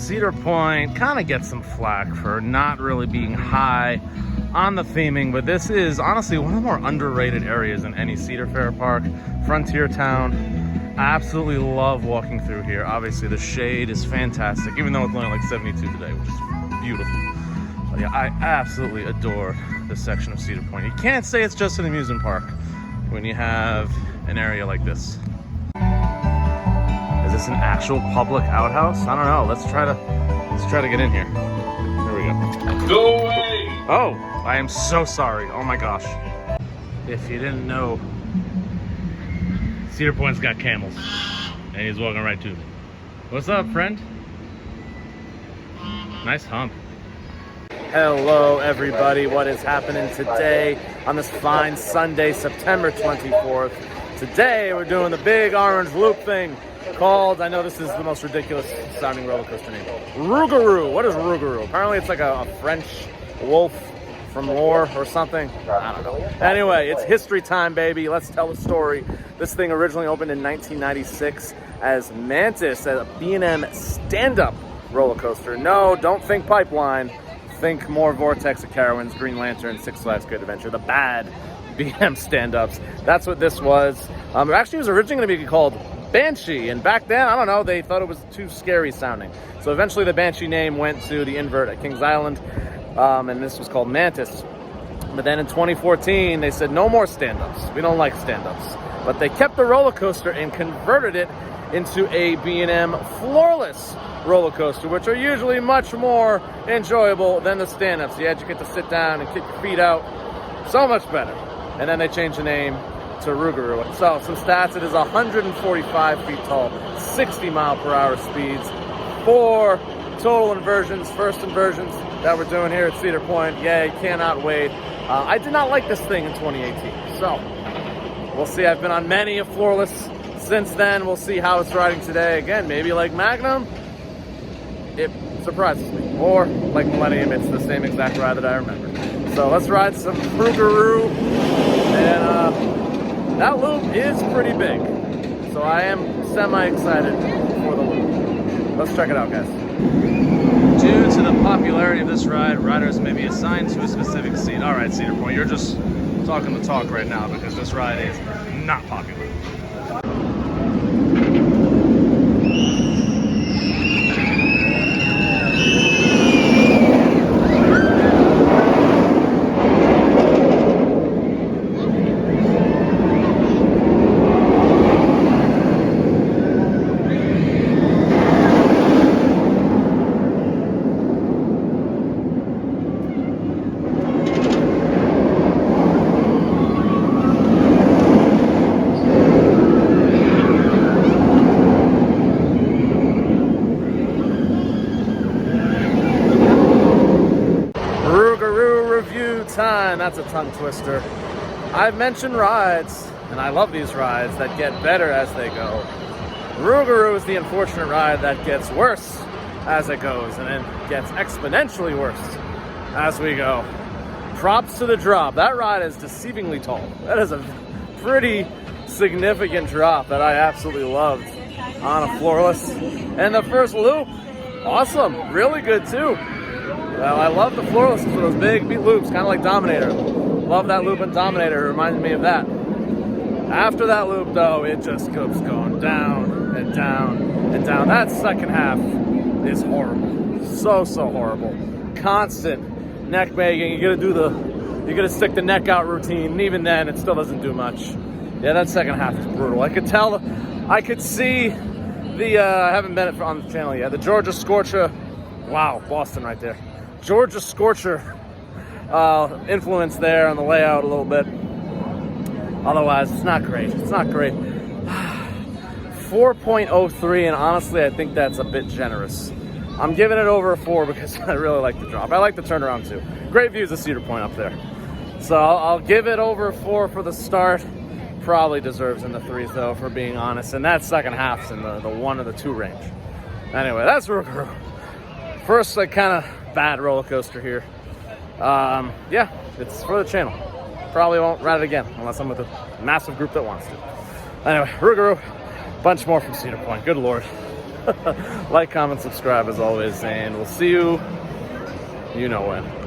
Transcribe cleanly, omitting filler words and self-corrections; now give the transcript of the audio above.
Cedar Point kind of gets some flack for not really being high on the theming, but this is honestly one of the more underrated areas in any Cedar Fair park. Frontier town. I absolutely love walking through here. Obviously the shade is fantastic, even though it's only like 72 today, which is beautiful. But yeah, I absolutely adore this section of Cedar Point. You can't say it's just an amusement park when you have an area like this. Is this an actual public outhouse? I don't know. Let's try to get in here. There we go. Go away! Oh, I am so sorry. Oh my gosh. If you didn't know, Cedar Point's got camels, and he's walking right to me. What's up, friend? Nice hump. Hello, everybody. What is happening today on this fine Sunday, September 24th? Today, we're doing the big orange loop thing called, I know this is the most ridiculous sounding roller coaster name, Rougarou. What is Rougarou? Apparently, it's like a French wolf from lore or something. I don't know. Anyway, it's history time, baby. Let's tell the story. This thing originally opened in 1996 as Mantis, a B&M stand-up roller coaster. No, don't think Pipeline. Think more Vortex of Carowinds, Green Lantern, Six Flags Great Adventure, the bad B&M stand-ups. That's what this was. Actually, it was originally going to be called Banshee, and back then, I don't know, they thought it was too scary sounding. So eventually the Banshee name went to the invert at Kings Island, and this was called Mantis. But then in 2014, they said no more stand-ups. We don't like stand-ups. But they kept the roller coaster and converted it into a B&M floorless roller coaster, which are usually much more enjoyable than the stand-ups. You get to sit down and kick your feet out. So much better. And then they changed the name to Rougarou. So some stats: it is 145 feet tall, 60 mile per hour speeds, 4 total inversions, first inversions that we're doing here at Cedar Point. Yay, cannot wait. I did not like this thing in 2018, so we'll see. I've been on many a floorless since then. We'll see how it's riding today. Again, maybe like Magnum, it surprises me. Or like Millennium, it's the same exact ride that I remember. So let's ride some Rougarou, and that loop is pretty big. So I am semi-excited for the loop. Let's check it out, guys. Due to the popularity of this ride, riders may be assigned to a specific seat. All right, Cedar Point, you're just talking the talk right now because this ride is not popular. Time. That's a tongue twister. I've mentioned rides, and I love these rides that get better as they go. Rougarou is the unfortunate ride that gets worse as it goes, and then gets exponentially worse as we go. Props to the drop. That ride is deceivingly tall. That is a pretty significant drop that I absolutely loved on a floorless. And the first loop, awesome. Really good too. Well, I love the floorless for those big beat loops, kind of like Dominator. Love that loop in Dominator. It reminded me of that. After that loop, though, it just keeps going down and down and down. That second half is horrible. So horrible. Constant neck banging. You gotta stick the neck out routine, and even then, it still doesn't do much. Yeah, that second half is brutal. I could see the, I haven't been on the channel yet, the Georgia Scorcher. Wow, Boston right there. Georgia Scorcher influence there on the layout a little bit. Otherwise, it's not great. It's not great. 4.03, and honestly, I think that's a bit generous. I'm giving it over a 4 because I really like the drop. I like the turnaround too. Great views of Cedar Point up there. So I'll give it over a 4 for the start. Probably deserves in the 3s though, for being honest. And that second half's in the 1 or the 2 range. Anyway, that's Rougarou. First, like, kind of bad roller coaster here. Yeah, it's for the channel. Probably won't ride it again unless I'm with a massive group that wants to. Anyway, Rougarou, bunch more from Cedar Point. Good Lord. Like, comment, subscribe as always, and we'll see you, you know when.